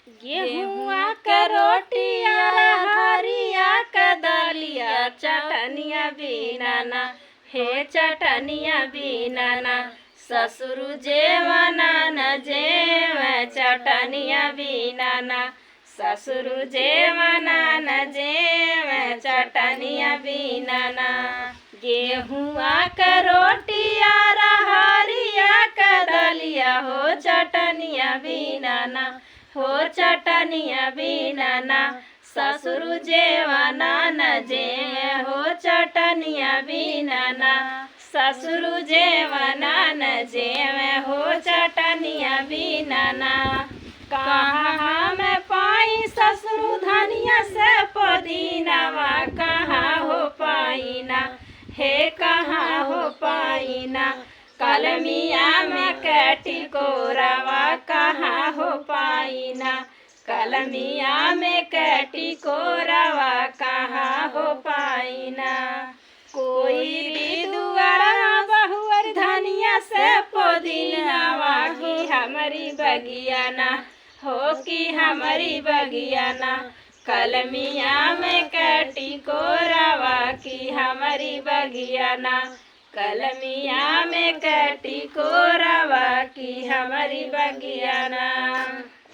गेहुआ के रोटिया हरिया के दलिया चटनिया बीनाना हे चटनिया बीनाना ससुर जेवना न जेव चटनिया बीनाना ससुर जेवना न जेव चटनिया बीनाना गेहुआ के रोटिया हरिया के दलिया हो चटनिया बीनाना हो चटनिया बीनाना ससुर जेवना न जेवे हो चटनिया बीनाना ससुर जेवना न जेवे हो चटनिया बीनाना कहाँ में पाई ससुर धनिया से पुदीनावा कहाँ हो पाईना हे कहाँ हो पाईना कलमिया में कैटी कोरावा कहाँ हो पाईना कलमिया में कैटी कोरावा कहाँ हो पाईना कोई भी दुआरा बहुअर धनिया से पुदीनावा की हमारी बगियाना हो कि हमारी बगियाना कलमिया में कैटी कोरावा की हमारी बगियाना कलमिया में कैटी कोरावा की हमारी बगियाना।